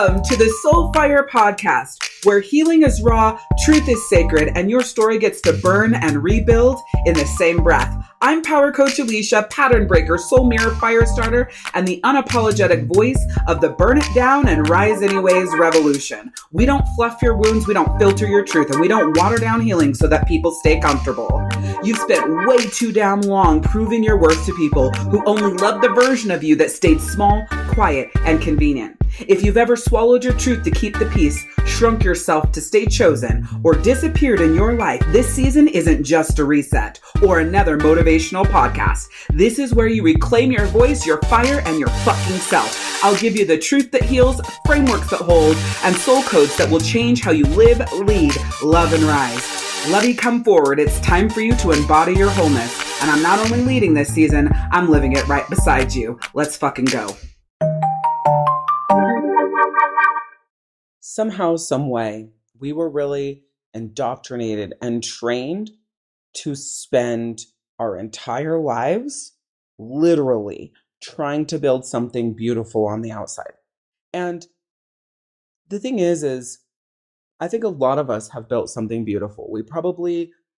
Welcome to the Soulfire Podcast, where healing is raw, truth is sacred, and your story gets to burn and rebuild in the same breath. I'm Power Coach Alishia, pattern breaker, soul mirror, fire starter, and the unapologetic voice of the burn it down and rise anyways revolution. We don't fluff your wounds, we don't filter your truth, and we don't water down healing so that people stay comfortable. You've spent way too damn long proving your worth to people who only love the version of you that stayed small, quiet, and convenient. If you've ever swallowed your truth to keep the peace, shrunk yourself to stay chosen, or disappeared in your life, this season isn't just a reset or another motivational podcast. This is where you reclaim your voice, your fire, and your fucking self. I'll give you the truth that heals, frameworks that hold, and soul codes that will change how you live, lead, love, and rise. Lovey, come forward. It's time for you to embody your wholeness. And I'm not only leading this season, I'm living it right beside you. Let's fucking go. Somehow, some way, we were really indoctrinated and trained to spend our entire lives literally trying to build something beautiful on the outside. And the thing is I think a lot of us have built something beautiful.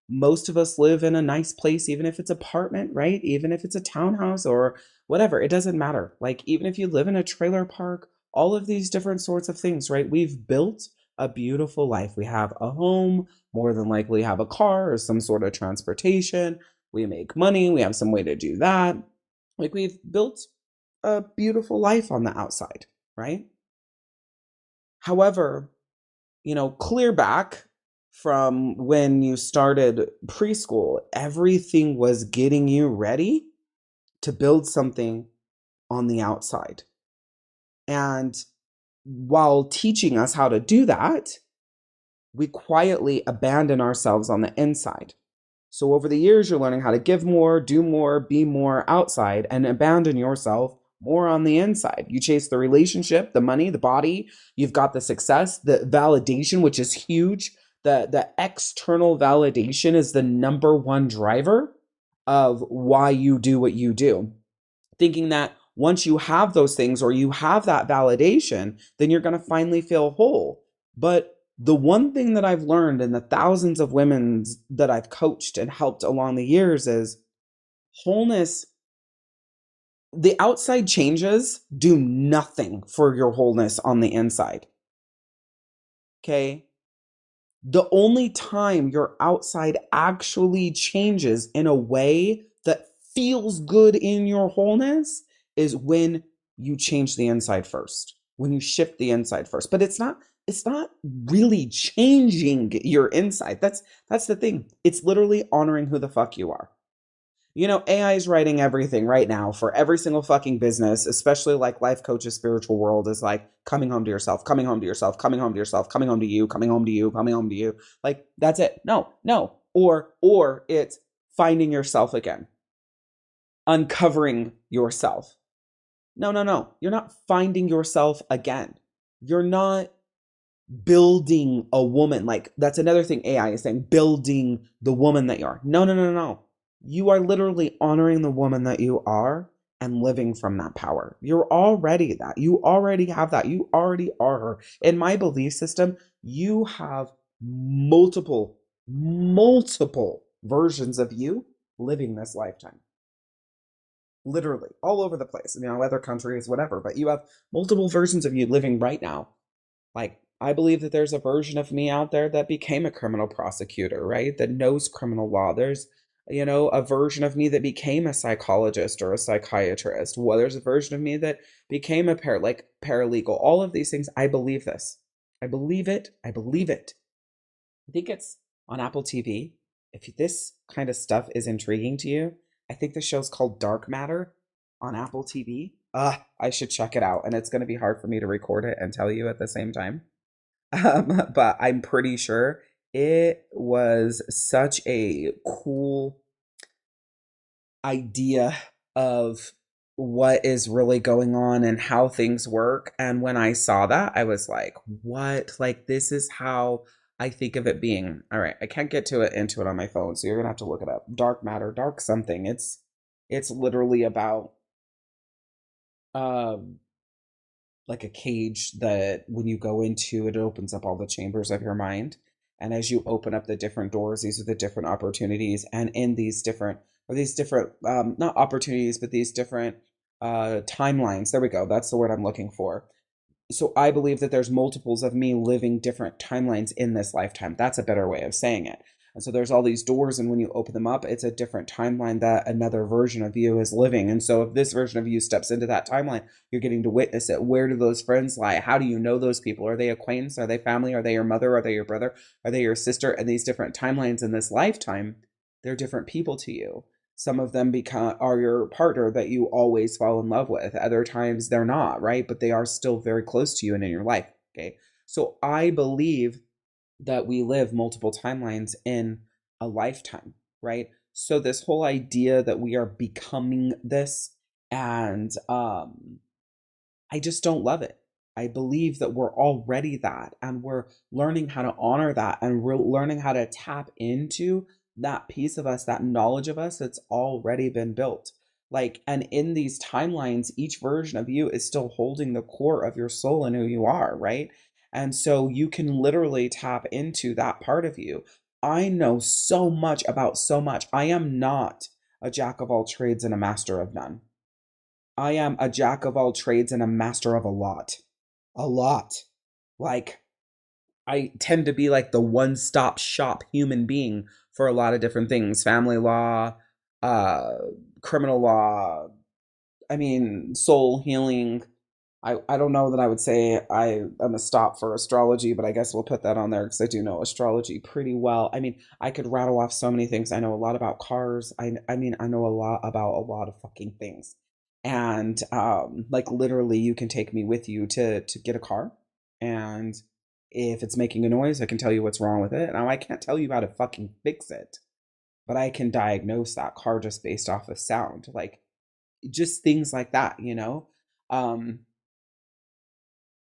Most of us live in a nice place, even if it's an apartment, right? Even if it's a townhouse or whatever, it doesn't matter. Like, even if you live in a trailer park, all of these different sorts of things, right? We've built a beautiful life. We have a home, more than likely have a car or some sort of transportation. We make money. We have some way to do that. Like, we've built a beautiful life on the outside, right? However, clear back from when you started preschool, everything was getting you ready to build something on the outside. And while teaching us how to do that, we quietly abandon ourselves on the inside. So over the years, you're learning how to give more, do more, be more outside, and abandon yourself more on the inside. You chase the relationship, the money, the body. You've got the success, the validation, which is huge. The external validation is the number one driver of why you do what you do. Thinking that once you have those things or you have that validation, then you're going to finally feel whole. But the one thing that I've learned in the thousands of women that I've coached and helped along the years is wholeness. The outside changes do nothing for your wholeness on the inside. Okay? The only time your outside actually changes in a way that feels good in your wholeness is when you change the inside first, when you shift the inside first. But it's not really changing your inside. That's the thing. It's literally honoring who the fuck you are. AI is writing everything right now for every single fucking business, especially like life coaches, spiritual world is like coming home to yourself, coming home to yourself, coming home to yourself, coming home to you, coming home to you, coming home to you. Like, that's it. No. Or it's finding yourself again, uncovering yourself. No. You're not finding yourself again. You're not building a woman. Like, that's another thing AI is saying, building the woman that you are. No. You are literally honoring the woman that you are and living from that power. You're already that. You already have that. You already are her. In my belief system, you have multiple versions of you living this lifetime. Literally, all over the place, other countries, whatever, but you have multiple versions of you living right now. Like, I believe that there's a version of me out there that became a criminal prosecutor, right? That knows criminal law. There's a version of me that became a psychologist or a psychiatrist. Well, there's a version of me that became a paralegal. All of these things, I believe this. I believe it. I think it's on Apple TV. If this kind of stuff is intriguing to you, I think the show's called Dark Matter on Apple TV. I should check it out. And it's going to be hard for me to record it and tell you at the same time. But I'm pretty sure it was such a cool idea of what is really going on and how things work. And when I saw that, I was like, what? Like, this is how I think of it being. All right, I can't get into it on my phone, so you're gonna have to look it up. Dark Matter, Dark something. It's literally about like a cage that when you go into it, it opens up all the chambers of your mind. And as you open up the different doors, these are the different opportunities. And in these different, not opportunities, but these different timelines. There we go. That's the word I'm looking for. So I believe that there's multiples of me living different timelines in this lifetime. That's a better way of saying it. And so there's all these doors, and when you open them up, it's a different timeline that another version of you is living. And so if this version of you steps into that timeline, you're getting to witness it. Where do those friends lie? How do you know those people? Are they acquaintance? Are they family? Are they your mother? Are they your brother? Are they your sister? And these different timelines in this lifetime, they're different people to you. Some of them are your partner that you always fall in love with. Other times they're not, right? But they are still very close to you and in your life. Okay. So I believe that we live multiple timelines in a lifetime, right? So this whole idea that we are becoming this, and I just don't love it. I believe that we're already that, and we're learning how to honor that, and we're learning how to tap into that piece of us, that knowledge of us that's already been built. Like, and in these timelines, each version of you is still holding the core of your soul and who you are, right? And so you can literally tap into that part of you. I know so much about so much. I am not a jack of all trades and a master of none. I am a jack of all trades and a master of a lot. A lot. Like, I tend to be like the one-stop shop human being for a lot of different things. Family law, uh, criminal law, I mean, soul healing. I don't know that I would say I am a stop for astrology, but I guess we'll put that on there because I do know astrology pretty well. I mean, I could rattle off so many things. I know a lot about cars. I mean, I know a lot about a lot of fucking things. And like literally you can take me with you to get a car, and if it's making a noise, I can tell you what's wrong with it. Now I can't tell you how to fucking fix it, but I can diagnose that car just based off of sound. Like just things like that, you know? Um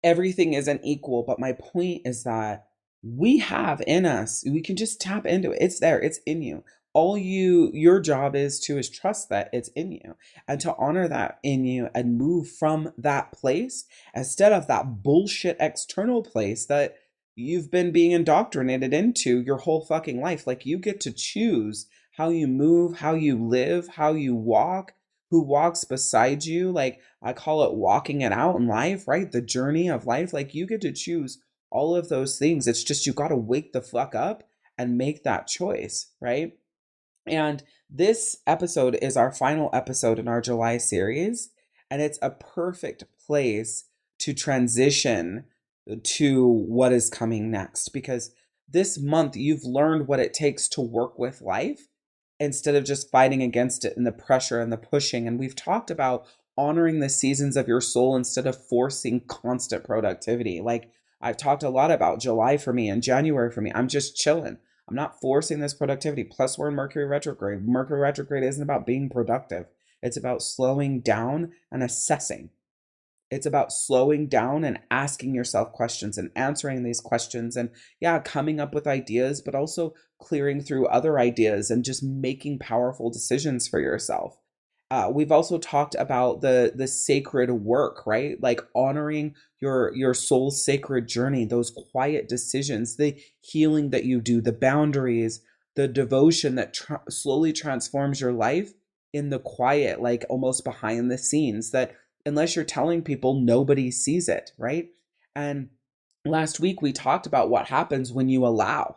Everything isn't equal, but my point is that we have in us, we can just tap into it. It's there, it's in you. All your job is trust that it's in you and to honor that in you and move from that place instead of that bullshit external place that you've been being indoctrinated into your whole fucking life. Like you get to choose how you move, how you live, how you walk, who walks beside you. Like I call it walking it out in life, right? The journey of life. Like you get to choose all of those things. It's just you got to wake the fuck up and make that choice, right? And this episode is our final episode in our July series, and it's a perfect place to transition to what is coming next because this month you've learned what it takes to work with life instead of just fighting against it and the pressure and the pushing. And we've talked about honoring the seasons of your soul instead of forcing constant productivity. Like I've talked a lot about July for me and January for me. I'm just chilling. I'm not forcing this productivity. Plus, we're in Mercury retrograde. Mercury retrograde isn't about being productive, it's about slowing down and assessing. It's about slowing down and asking yourself questions and answering these questions and, yeah, coming up with ideas, but also clearing through other ideas and just making powerful decisions for yourself. We've also talked about the sacred work, right? Like honoring your soul's sacred journey, those quiet decisions, the healing that you do, the boundaries, the devotion that slowly transforms your life in the quiet, like almost behind the scenes. That unless you're telling people, nobody sees it, right? And last week we talked about what happens when you allow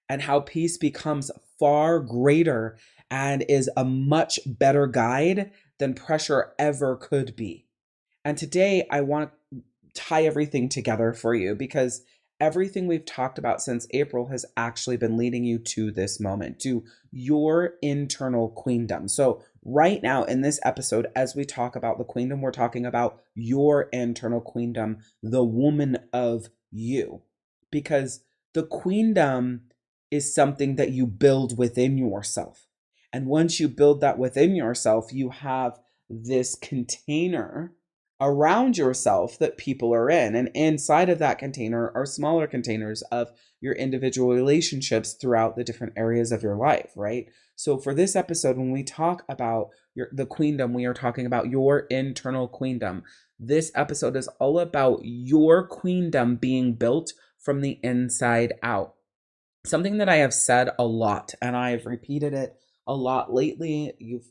and how peace becomes far greater and is a much better guide than pressure ever could be. And today I want to tie everything together for you because everything we've talked about since April has actually been leading you to this moment, to your internal queendom. So, right now in this episode, as we talk about the queendom, we're talking about your internal queendom, the woman of you. Because the queendom is something that you build within yourself. And once you build that within yourself, you have this container around yourself that people are in. And inside of that container are smaller containers of your individual relationships throughout the different areas of your life, right? So for this episode, when we talk about the queendom, we are talking about your internal queendom. This episode is all about your queendom being built from the inside out. Something that I have said a lot, and I've repeated it a lot lately, you've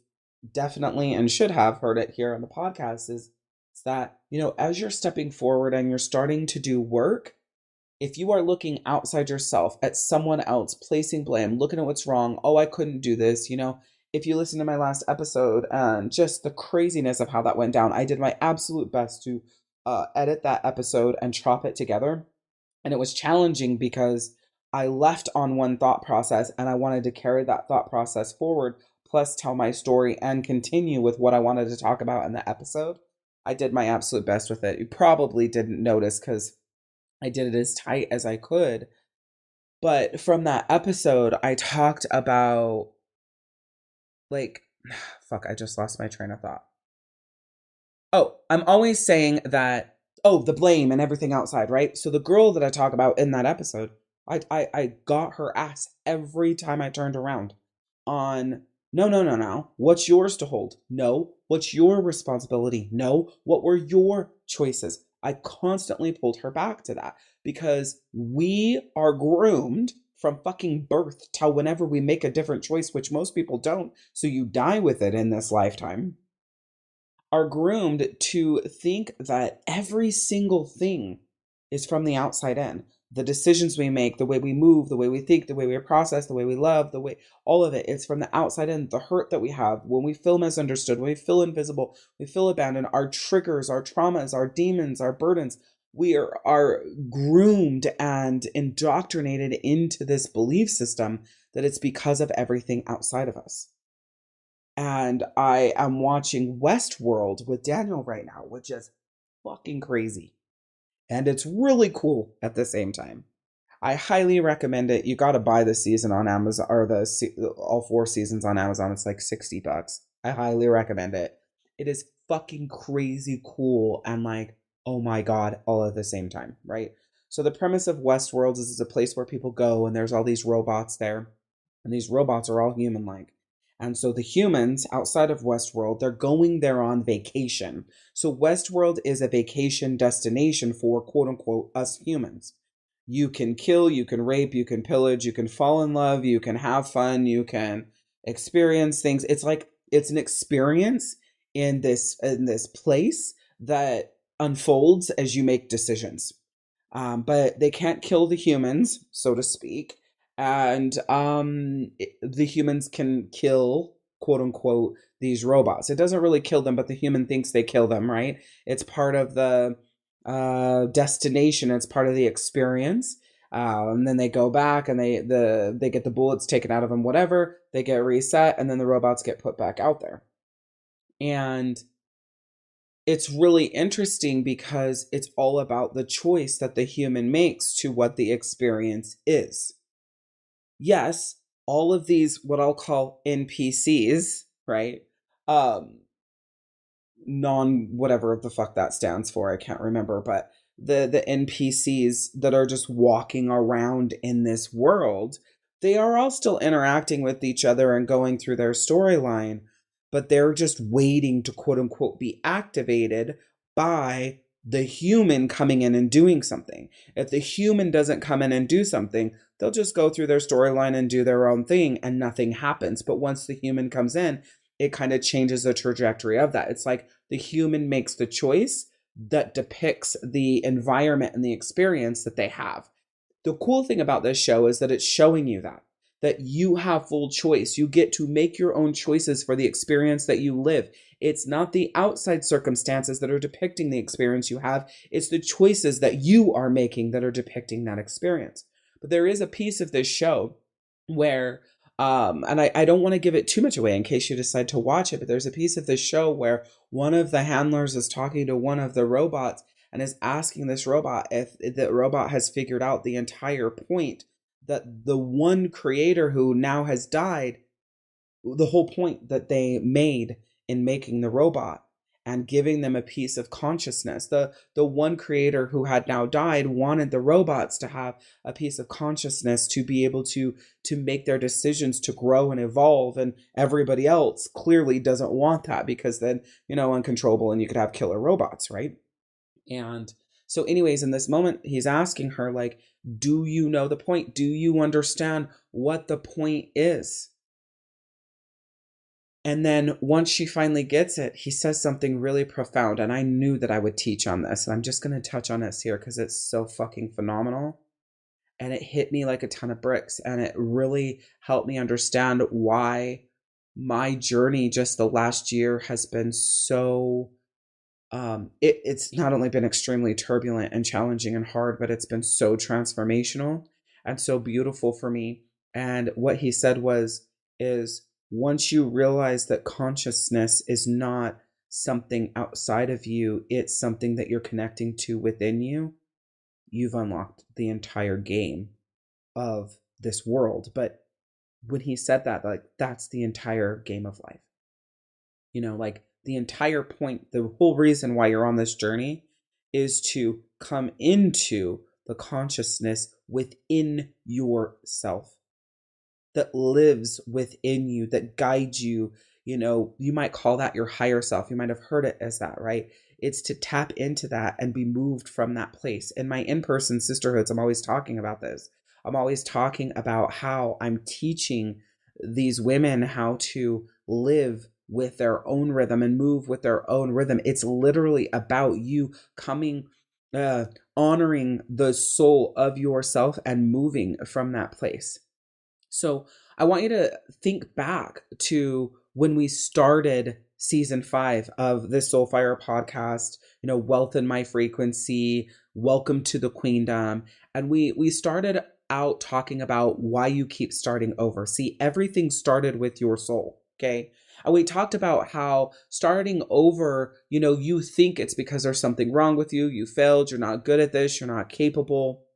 definitely and should have heard it here on the podcast, is that, as you're stepping forward and you're starting to do work, if you are looking outside yourself at someone else, placing blame, looking at what's wrong, oh, I couldn't do this, if you listen to my last episode and just the craziness of how that went down, I did my absolute best to edit that episode and chop it together. And it was challenging because I left on one thought process and I wanted to carry that thought process forward, plus tell my story and continue with what I wanted to talk about in the episode. I did my absolute best with it. You probably didn't notice because I did it as tight as I could. But from that episode, I talked about, fuck, I just lost my train of thought. Oh, I'm always saying that, the blame and everything outside, right? So the girl that I talk about in that episode, I got her ass every time I turned around on, no. What's yours to hold? No. What's your responsibility? No. What were your choices? I constantly pulled her back to that because we are groomed from fucking birth till whenever we make a different choice, which most people don't. So you die with it in this lifetime, are groomed to think that every single thing is from the outside in. The decisions we make, the way we move, the way we think, the way we process, the way we love, the way, all of it is from the outside in. The hurt that we have, when we feel misunderstood, when we feel invisible, we feel abandoned, our triggers, our traumas, our demons, our burdens, we are groomed and indoctrinated into this belief system that it's because of everything outside of us. And I am watching Westworld with Daniel right now, which is fucking crazy. And it's really cool at the same time. I highly recommend it. You got to buy the season on Amazon, or all 4 seasons on Amazon. It's like $60. I highly recommend it. It is fucking crazy cool and oh my God, all at the same time, right? So the premise of Westworld is it's a place where people go and there's all these robots there. And these robots are all human-like. And so the humans outside of Westworld, they're going there on vacation. So Westworld is a vacation destination for quote unquote us humans. You can kill, you can rape, you can pillage, you can fall in love, you can have fun, you can experience things. It's an experience in this place that unfolds as you make decisions. But they can't kill the humans, so to speak. And the humans can kill, quote unquote, these robots. It doesn't really kill them, but the human thinks they kill them, right? It's part of the destination. It's part of the experience. And then they go back and they get the bullets taken out of them, whatever. They get reset, and then the robots get put back out there. And it's really interesting because it's all about the choice that the human makes to what the experience is. Yes, all of these, what I'll call NPCs, right? Whatever the fuck that stands for, I can't remember, but the NPCs that are just walking around in this world, they are all still interacting with each other and going through their storyline, but they're just waiting to quote unquote be activated by the human coming in and doing something. If the human doesn't come in and do something, they'll just go through their storyline and do their own thing and nothing happens. But once the human comes in, it kind of changes the trajectory of that. It's like the human makes the choice that depicts the environment and the experience that they have. The cool thing about this show is that it's showing you that you have full choice. You get to make your own choices for the experience that you live. It's not the outside circumstances that are depicting the experience you have. It's the choices that you are making that are depicting that experience. But there is a piece of this show where, and I don't want to give it too much away in case you decide to watch it, but there's a piece of this show where one of the handlers is talking to one of the robots and is asking this robot if the robot has figured out the entire point that the one creator who now has died, the whole point that they made in making the robot. and giving them a piece of consciousness. The one creator who had now died wanted the robots to have a piece of consciousness to be able to make their decisions, to grow and evolve, and everybody else clearly doesn't want that, because then, uncontrollable, and you could have killer robots, right? And so anyways, in this moment, he's asking her, like, do you know the point? Do you understand what the point is? And then once she finally gets it, he says something really profound. And I knew that I would teach on this. And I'm just going to touch on this here because it's so fucking phenomenal. And it hit me like a ton of bricks. And it really helped me understand why my journey just the last year has been so, it's not only been extremely turbulent and challenging and hard, but it's been so transformational and so beautiful for me. And what he said is once you realize that consciousness is not something outside of you, it's something that you're connecting to within you, you've unlocked the entire game of this world. But when he said that, like, that's the entire game of life. Like, the entire point, the whole reason why you're on this journey is to come into the consciousness within yourself that lives within you, that guides you. You might call that your higher self. You might have heard it as that, right? It's to tap into that and be moved from that place. In my in-person sisterhoods, I'm always talking about this. I'm always talking about how I'm teaching these women how to live with their own rhythm and move with their own rhythm. It's literally about you coming, honoring the soul of yourself and moving from that place. So I want you to think back to when we started season 5 of this Soulfire podcast, Wealth in My Frequency, Welcome to the Queendom. And we started out talking about why you keep starting over. See, everything started with your soul, okay? And we talked about how starting over, you think it's because there's something wrong with you. You failed. You're not good at this. You're not capable.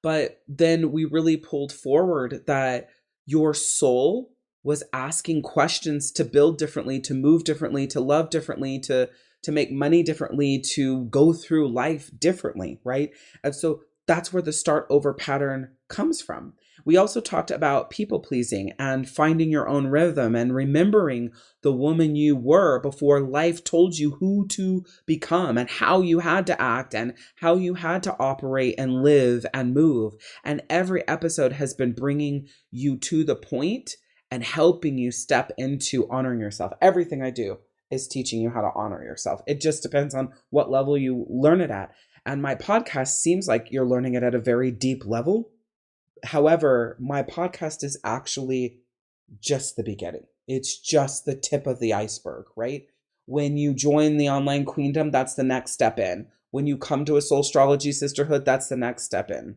But then we really pulled forward that your soul was asking questions to build differently, to move differently, to love differently, to make money differently, to go through life differently, right? And so that's where the start over pattern comes from. We also talked about people pleasing and finding your own rhythm and remembering the woman you were before life told you who to become and how you had to act and how you had to operate and live and move. And every episode has been bringing you to the point and helping you step into honoring yourself. Everything I do is teaching you how to honor yourself. It just depends on what level you learn it at. And my podcast seems like you're learning it at a very deep level. However, my podcast is actually just the beginning. It's just the tip of the iceberg, right? When you join the online Queendom, that's the next step in. When you come to a SOULstrology sisterhood, that's the next step in.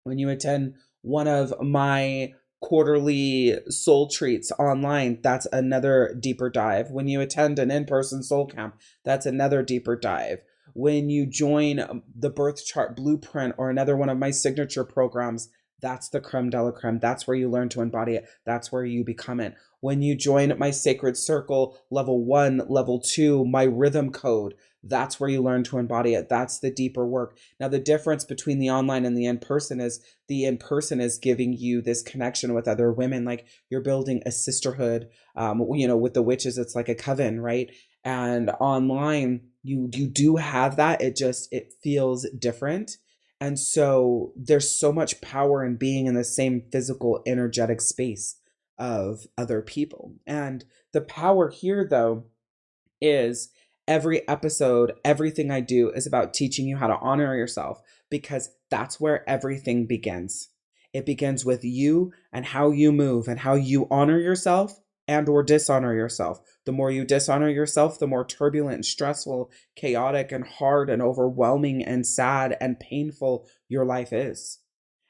When you attend one of my quarterly soul treats online, that's another deeper dive. When you attend an in-person soul camp, that's another deeper dive. When you join the birth chart blueprint or another one of my signature programs, that's the creme de la creme. That's where you learn to embody it. That's where you become it. When you join my sacred circle, level 1, level 2, my rhythm code, that's where you learn to embody it. That's the deeper work. Now, the difference between the online and the in-person is the in-person is giving you this connection with other women. Like, you're building a sisterhood, with the witches, it's like a coven, right? And online, you do have that. It feels different. And so there's so much power in being in the same physical, energetic space of other people. And the power here, though, is every episode, everything I do is about teaching you how to honor yourself, because that's where everything begins. It begins with you and how you move and how you honor yourself and or dishonor yourself. The more you dishonor yourself, the more turbulent and stressful, chaotic and hard and overwhelming and sad and painful your life is.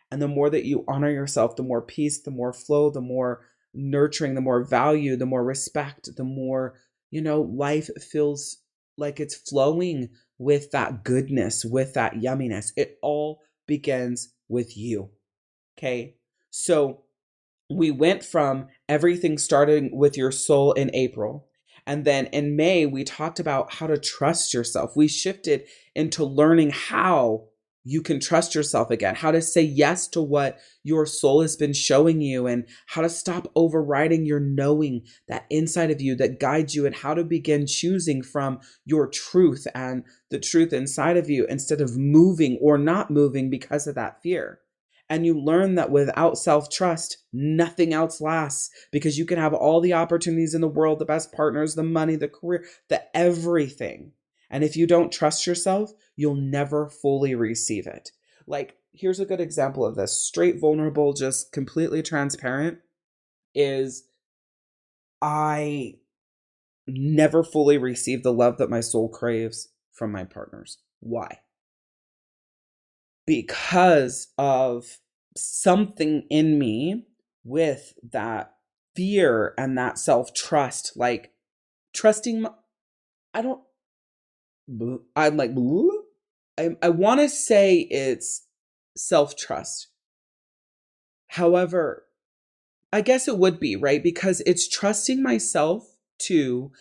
And the more that you honor yourself, the more peace, the more flow, the more nurturing, the more value, the more respect, the more, life feels like it's flowing with that goodness, with that yumminess. It all begins with you. Okay. So we went from everything starting with your soul in April, And then in May, we talked about how to trust yourself. We shifted into learning how you can trust yourself again, how to say yes to what your soul has been showing you, and how to stop overriding your knowing that inside of you that guides you, and how to begin choosing from your truth and the truth inside of you instead of moving or not moving because of that fear. And you learn that without self-trust, nothing else lasts, because you can have all the opportunities in the world, the best partners, the money, the career, the everything. And if you don't trust yourself, you'll never fully receive it. Like, here's a good example of this. Straight, vulnerable, just completely transparent is I never fully receive the love that my soul craves from my partners. Why? Because of something in me with that fear and that self-trust, like trusting I don't I'm like I want to say it's self-trust. However, I guess it would be, right? Because it's trusting myself to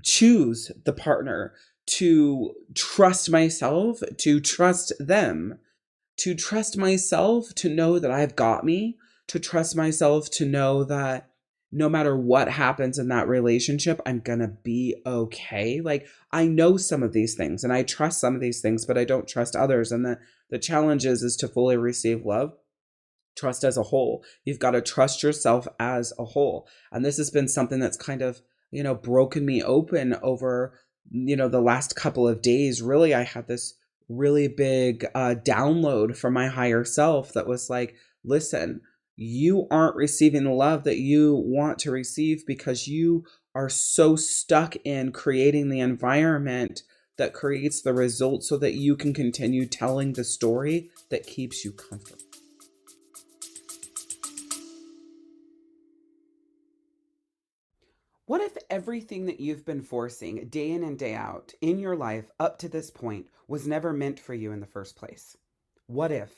choose the partner, to trust myself, to trust them, to trust myself to know that I've got me, to trust myself to know that no matter what happens in that relationship, I'm gonna be okay. Like, I know some of these things and I trust some of these things, but I don't trust others. And the challenge is to fully receive love. Trust as a whole. You've got to trust yourself as a whole. And this has been something that's kind of, broken me open over, the last couple of days. Really, I had this really big download from my higher self that was like, listen, you aren't receiving the love that you want to receive because you are so stuck in creating the environment that creates the result so that you can continue telling the story that keeps you comfortable. What if everything that you've been forcing day in and day out in your life up to this point was never meant for you in the first place? What if?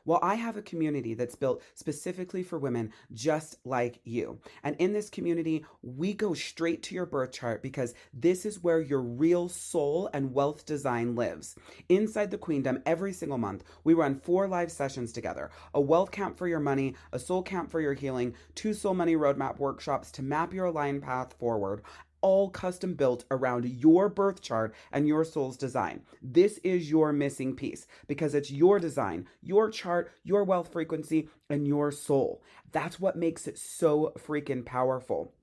Well, I have a community that's built specifically for women just like you. And in this community, we go straight to your birth chart because this is where your real soul and wealth design lives. Inside the Queendom, every single month, we run 4 live sessions together: a wealth camp for your money, a soul camp for your healing, 2 soul money roadmap workshops to map your aligned path forward, all custom built around your birth chart and your soul's design. This is your missing piece because it's your design, your chart, your wealth frequency, and your soul. That's what makes it so freaking powerful.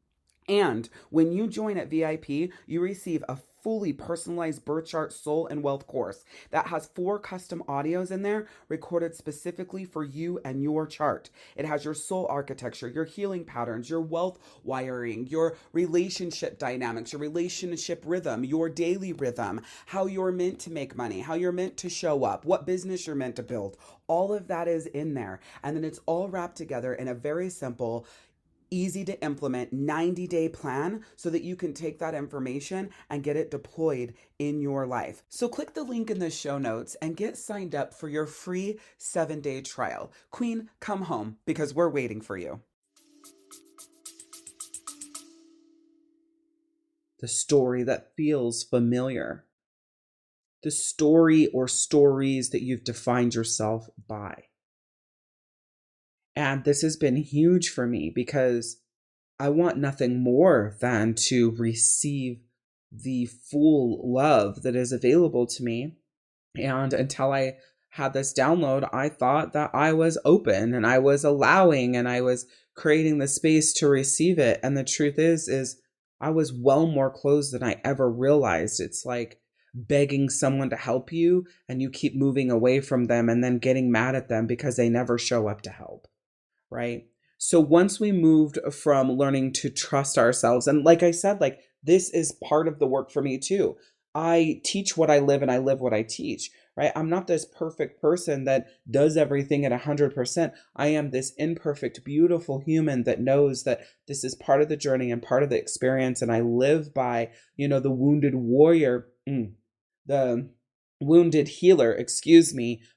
And when you join at VIP, you receive a fully personalized birth chart, soul, and wealth course that has 4 custom audios in there recorded specifically for you and your chart. It has your soul architecture, your healing patterns, your wealth wiring, your relationship dynamics, your relationship rhythm, your daily rhythm, how you're meant to make money, how you're meant to show up, what business you're meant to build. All of that is in there. And then it's all wrapped together in a very simple, easy to implement 90-day plan so that you can take that information and get it deployed in your life. So click the link in the show notes and get signed up for your free 7-day trial. Queen, come home because we're waiting for you. The story that feels familiar. The story or stories that you've defined yourself by. And this has been huge for me because I want nothing more than to receive the full love that is available to me. And until I had this download, I thought that I was open and I was allowing and I was creating the space to receive it. And the truth is I was well more closed than I ever realized. It's like begging someone to help you and you keep moving away from them and then getting mad at them because they never show up to help. Right? So once we moved from learning to trust ourselves, and like I said, like this is part of the work for me too. I teach what I live and I live what I teach, right? I'm not this perfect person that does everything at 100%. I am this imperfect, beautiful human that knows that this is part of the journey and part of the experience. And I live by, the wounded warrior, the wounded healer,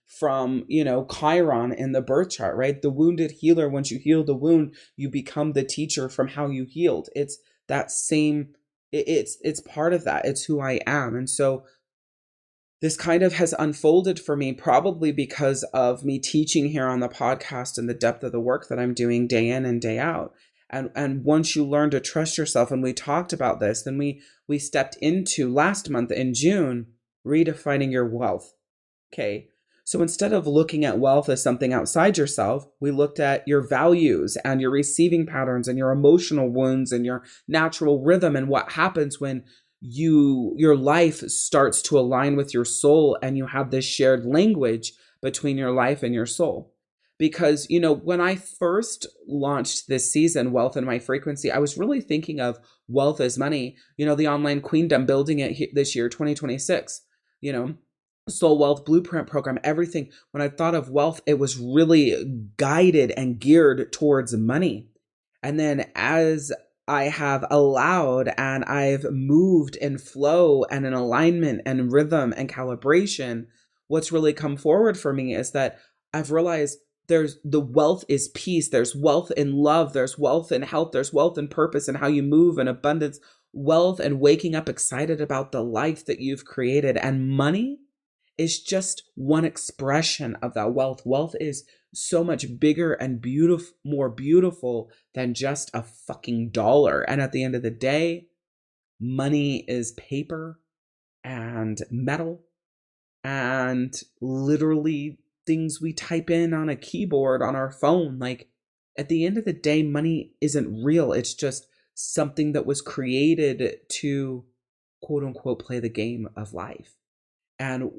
from, Chiron in the birth chart, right? The wounded healer, once you heal the wound, you become the teacher from how you healed. It's that same It's part of that. It's who I am. And so this kind of has unfolded for me, probably because of me teaching here on the podcast and the depth of the work that I'm doing day in and day out. And once you learn to trust yourself, and we talked about this, then we stepped into last month in June, redefining your wealth. Okay. So instead of looking at wealth as something outside yourself, we looked at your values and your receiving patterns and your emotional wounds and your natural rhythm, and what happens when your life starts to align with your soul and you have this shared language between your life and your soul. Because, when I first launched this season, Wealth in My Frequency, I was really thinking of wealth as money, the online Queendom, building it this year, 2026, Soul Wealth Blueprint program, everything. When I thought of wealth, it was really guided and geared towards money. And then as I have allowed and I've moved in flow and in alignment and rhythm and calibration, what's really come forward for me is that I've realized the wealth is peace. There's wealth in love. There's wealth in health. There's wealth in purpose and how you move, and abundance, wealth, and waking up excited about the life that you've created. And money is just one expression of that wealth. Wealth is so much bigger and more beautiful than just a fucking dollar. And at the end of the day, money is paper and metal and literally things we type in on a keyboard on our phone. Like, at the end of the day, money isn't real. It's just something that was created to, quote unquote, play the game of life. And,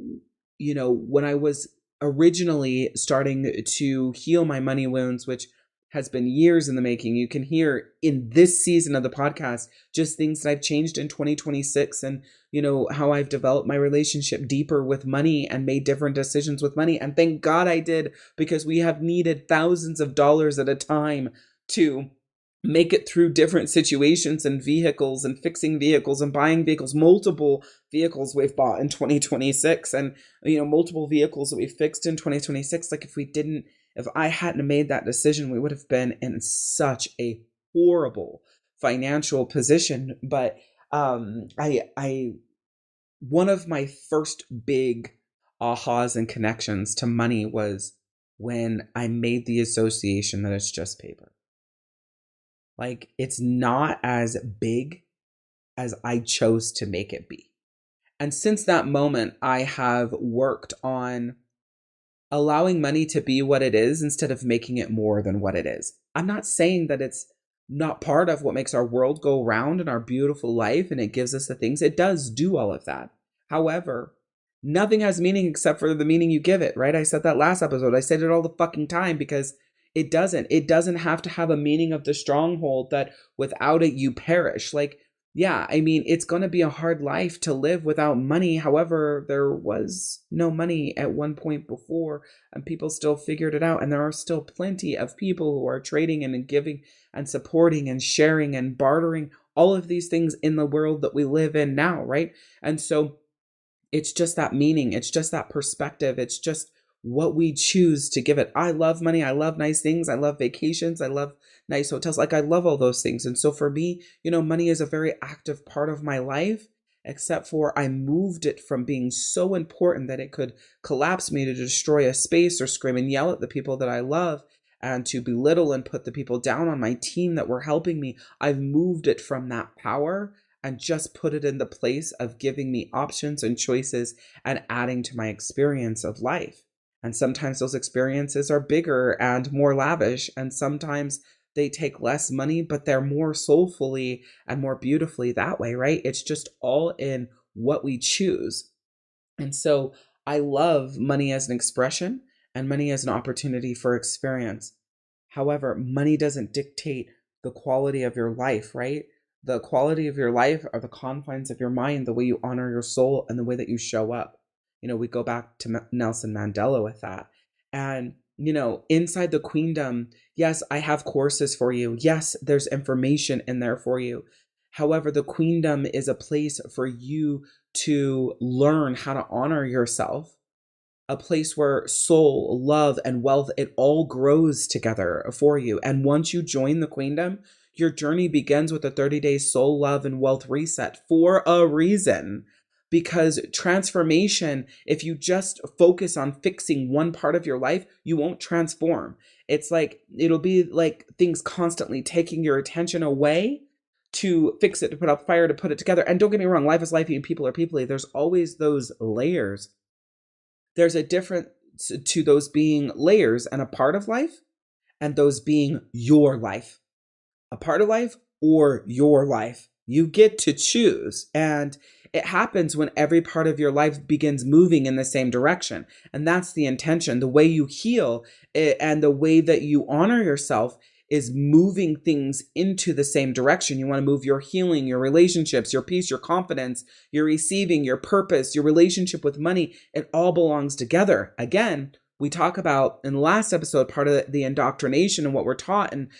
when I was originally starting to heal my money wounds, which has been years in the making, you can hear in this season of the podcast just things that I've changed in 2026, and, how I've developed my relationship deeper with money and made different decisions with money. And thank God I did, because we have needed thousands of dollars at a time to make it through different situations and vehicles and fixing vehicles and buying vehicles, multiple vehicles we've bought in 2026, and, multiple vehicles that we fixed in 2026. Like, if I hadn't made that decision, we would have been in such a horrible financial position. But, one of my first big ahas and connections to money was when I made the association that it's just paper. Like, it's not as big as I chose to make it be. And since that moment, I have worked on allowing money to be what it is instead of making it more than what it is. I'm not saying that it's not part of what makes our world go round and our beautiful life, and it gives us the things. It does do all of that. However, nothing has meaning except for the meaning you give it, right? I said that last episode. I said it all the fucking time, because it doesn't have to have a meaning of the stronghold that without it you perish. Like, yeah, I mean, it's going to be a hard life to live without money. However, there was no money at one point before, and people still figured it out. And there are still plenty of people who are trading and giving and supporting and sharing and bartering, all of these things in the world that we live in now, right? And so it's just that meaning. It's just that perspective. It's just what we choose to give it. I love money. I love nice things. I love vacations. I love nice hotels. Like, I love all those things. And so for me, money is a very active part of my life, except for I moved it from being so important that it could collapse me to destroy a space or scream and yell at the people that I love and to belittle and put the people down on my team that were helping me. I've moved it from that power and just put it in the place of giving me options and choices and adding to my experience of life. And sometimes those experiences are bigger and more lavish, and sometimes they take less money, but they're more soulfully and more beautifully that way, right? It's just all in what we choose. And so I love money as an expression and money as an opportunity for experience. However, money doesn't dictate the quality of your life, right? The quality of your life are the confines of your mind, the way you honor your soul and the way that you show up. We go back to Nelson Mandela with that. And, inside the Queendom, yes, I have courses for you. Yes, there's information in there for you. However, the Queendom is a place for you to learn how to honor yourself, a place where soul, love, and wealth, it all grows together for you. And once you join the Queendom, your journey begins with a 30-day soul, love, and wealth reset for a reason. Because transformation, if you just focus on fixing one part of your life, you won't transform. It's like, it'll be like things constantly taking your attention away to fix it, to put out fire, to put it together. And don't get me wrong, life is lifey and people are peoply. There's always those layers. There's a difference to those being layers and a part of life, and those being your life. A part of life or your life. You get to choose. And it happens when every part of your life begins moving in the same direction. And that's the intention. The way you heal and the way that you honor yourself is moving things into the same direction. You want to move your healing, your relationships, your peace, your confidence, your receiving, your purpose, your relationship with money. It all belongs together. Again, we talk about in the last episode, part of the indoctrination and what we're taught, and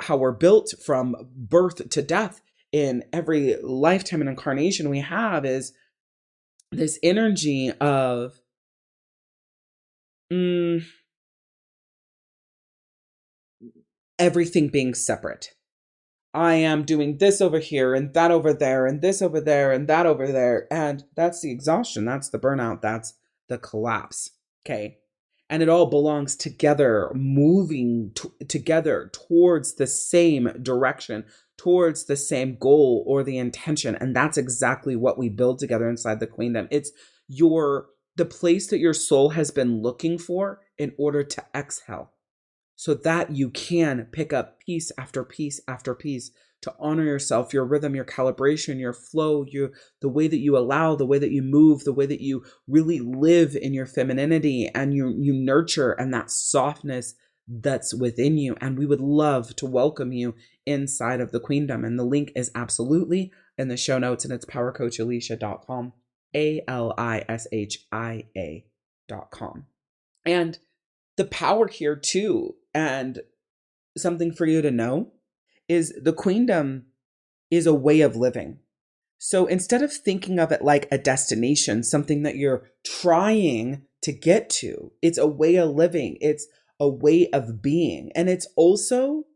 how we're built from birth to death in every lifetime and incarnation we have, is this energy of everything being separate. I am doing this over here and that over there and this over there and that over there. And that's the exhaustion. That's the burnout. That's the collapse. Okay. And it all belongs together, moving together towards the same direction, towards the same goal or the intention. And that's exactly what we build together inside the Queendom. It's the place that your soul has been looking for in order to exhale, so that you can pick up piece after piece after piece to honor yourself, your rhythm, your calibration, your flow, the way that you allow, the way that you move, the way that you really live in your femininity and you nurture and that softness that's within you. And we would love to welcome you inside of the Queendom. And the link is absolutely in the show notes, and it's powercoachalishia.com, ALISHIA.com. And the power here too, and something for you to know, is the Queendom is a way of living. So instead of thinking of it like a destination, something that you're trying to get to, it's a way of living. It's a way of being. And it's also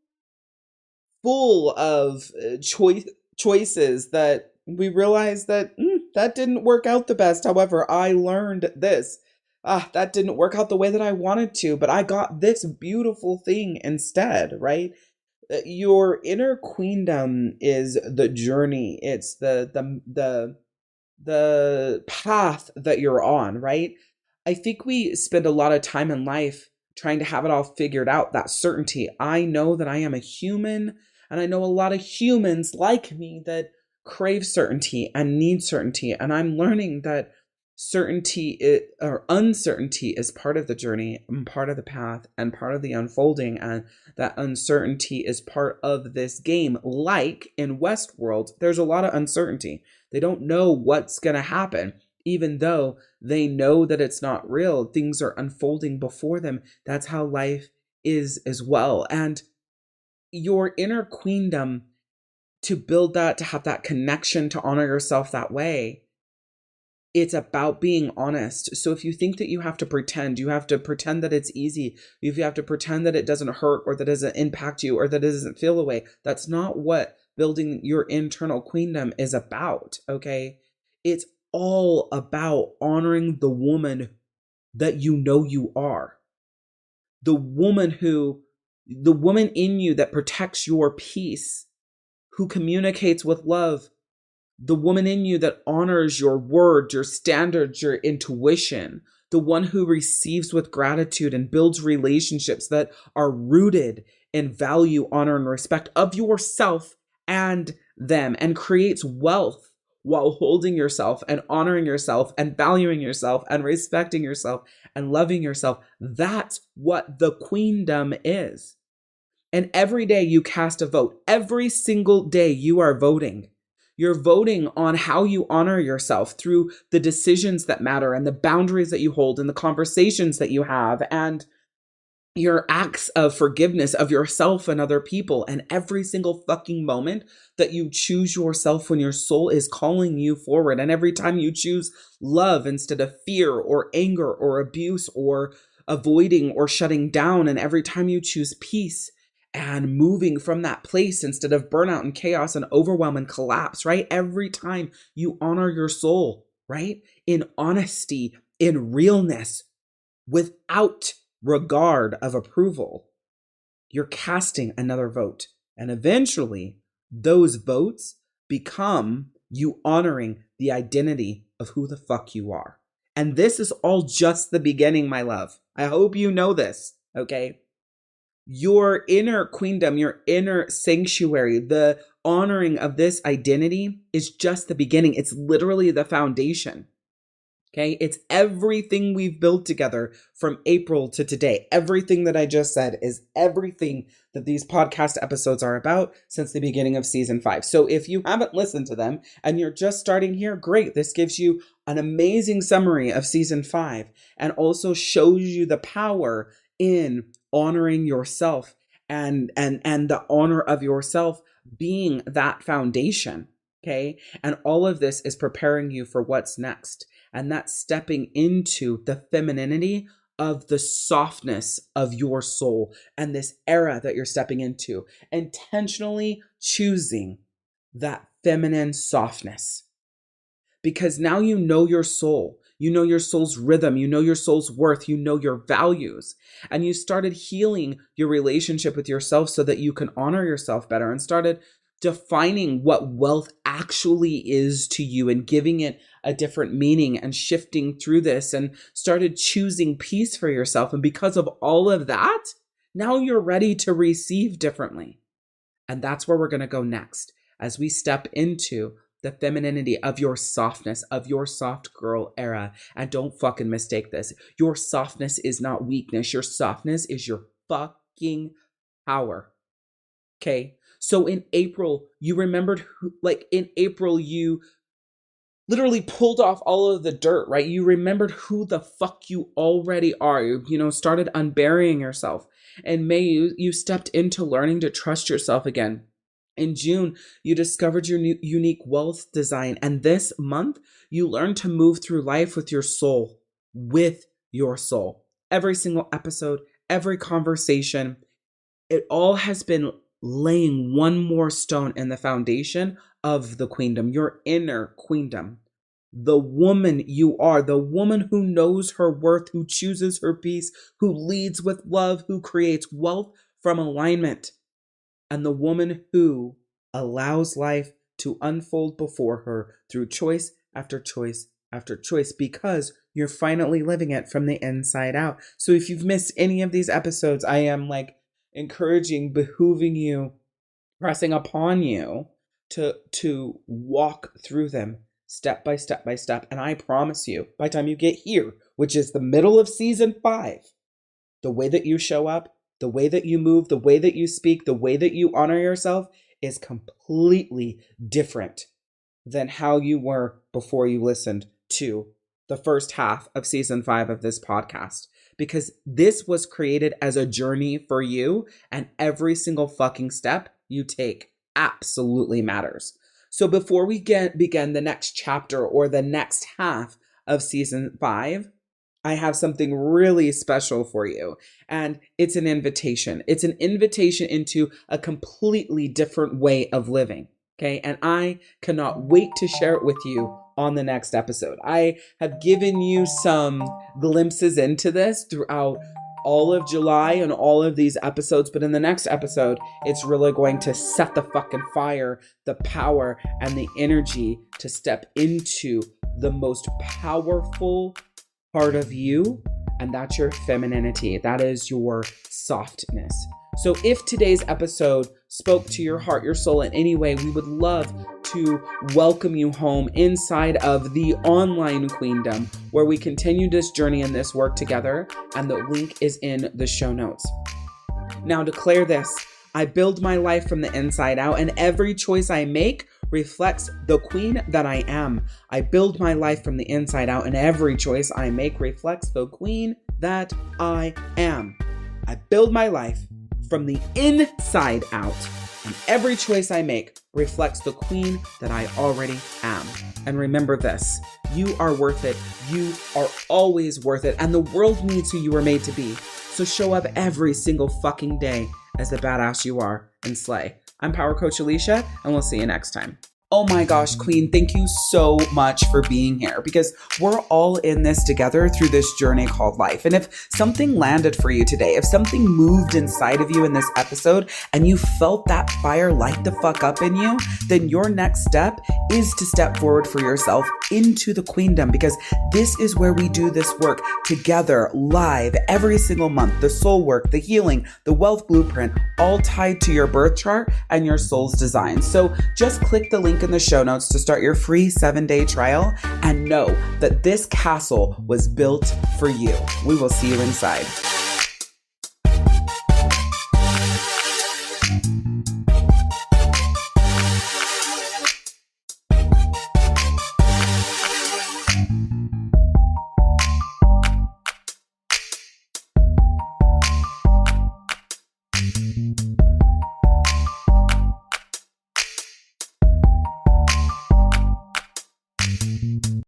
full of choices that we realize that that didn't work out the best. However, I learned this. That didn't work out the way that I wanted to, but I got this beautiful thing instead, right? Your inner Queendom is the journey. It's the path that you're on, right? I think we spend a lot of time in life trying to have it all figured out, that certainty. I know that I am a human, and I know a lot of humans like me that crave certainty and need certainty. And I'm learning that certainty or uncertainty is part of the journey and part of the path and part of the unfolding, and that uncertainty is part of this game. Like in Westworld, there's a lot of uncertainty. They don't know what's going to happen, even though they know that it's not real. Things are unfolding before them. That's how life is as well. And your inner Queendom, to build that, to have that connection, to honor yourself that way, it's about being honest. So if you think that you have to pretend that it's easy, if you have to pretend that it doesn't hurt or that it doesn't impact you or that it doesn't feel a way, that's not what building your internal Queendom is about, okay? It's all about honoring the woman that you know you are. The woman in you that protects your peace, who communicates with love, the woman in you that honors your words, your standards, your intuition, the one who receives with gratitude and builds relationships that are rooted in value, honor, and respect of yourself and them, and creates wealth while holding yourself and honoring yourself and valuing yourself and respecting yourself and loving yourself. That's what the Queendom is. And every day you cast a vote. Every single day you are voting. You're voting on how you honor yourself through the decisions that matter and the boundaries that you hold and the conversations that you have and your acts of forgiveness of yourself and other people. And every single fucking moment that you choose yourself when your soul is calling you forward. And every time you choose love instead of fear or anger or abuse or avoiding or shutting down. And every time you choose peace and moving from that place instead of burnout and chaos and overwhelm and collapse, right? Every time you honor your soul, right? In honesty, in realness, without regard of approval, you're casting another vote. And eventually, those votes become you honoring the identity of who the fuck you are. And this is all just the beginning, my love. I hope you know this, okay? Your inner queendom, your inner sanctuary, the honoring of this identity is just the beginning. It's literally the foundation. Okay, it's everything we've built together from April to today. Everything that I just said is everything that these podcast episodes are about since the beginning of season 5. So if you haven't listened to them and you're just starting here, great. This gives you an amazing summary of season 5 and also shows you the power in honoring yourself and the honor of yourself being that foundation. Okay, and all of this is preparing you for what's next. And that's stepping into the femininity of the softness of your soul and this era that you're stepping into, intentionally choosing that feminine softness. Because now you know your soul, you know your soul's rhythm, you know your soul's worth, you know your values, and you started healing your relationship with yourself so that you can honor yourself better and started defining what wealth actually is to you and giving it a different meaning and shifting through this and started choosing peace for yourself. And because of all of that, now you're ready to receive differently. And that's where we're going to go next as we step into the femininity of your softness, of your soft girl era. And don't fucking mistake this. Your softness is not weakness. Your softness is your fucking power. Okay? So in April, you remembered in April, you literally pulled off all of the dirt, right? You remembered who the fuck you already are. You started unburying yourself. In May, you stepped into learning to trust yourself again. In June, you discovered your new unique wealth design. And this month, you learned to move through life with your soul. Every single episode, every conversation, it all has been laying one more stone in the foundation of the queendom, your inner queendom. The woman you are, the woman who knows her worth, who chooses her peace, who leads with love, who creates wealth from alignment, and the woman who allows life to unfold before her through choice after choice after choice, because you're finally living it from the inside out. So if you've missed any of these episodes, I am encouraging, behooving you, pressing upon you to walk through them step by step by step. And I promise you, by the time you get here, which is the middle of season 5, the way that you show up, the way that you move, the way that you speak, the way that you honor yourself is completely different than how you were before you listened to the first half of season 5 of this podcast. Because this was created as a journey for you, and every single fucking step you take absolutely matters. So before we begin the next chapter or the next half of season 5, I have something really special for you. And it's an invitation. It's an invitation into a completely different way of living. Okay. And I cannot wait to share it with you on the next episode. I have given you some glimpses into this throughout all of July and all of these episodes, but in the next episode, it's really going to set the fucking fire, the power, and the energy to step into the most powerful part of you, and that's your femininity. That is your softness. So if today's episode spoke to your heart, your soul in any way, we would love to welcome you home inside of the online queendom, where we continue this journey and this work together. And the link is in the show notes. Now, declare this: I build my life from the inside out, and every choice I make reflects the queen that I am. I build my life from the inside out, and every choice I make reflects the queen that I am. I build my life from the inside out, and every choice I make reflects the queen that I already am. And remember this: you are worth it. You are always worth it. And the world needs who you were made to be. So show up every single fucking day as the badass you are and slay. I'm Power Coach Alishia, and we'll see you next time. Oh my gosh, Queen, thank you so much for being here, because we're all in this together through this journey called life. And if something landed for you today, if something moved inside of you in this episode and you felt that fire light the fuck up in you, then your next step is to step forward for yourself into the Queendom, because this is where we do this work together, live, every single month. The soul work, the healing, the wealth blueprint, all tied to your birth chart and your soul's design. So just click the link in the show notes to start your free 7-day trial and know that this castle was built for you. We will see you inside.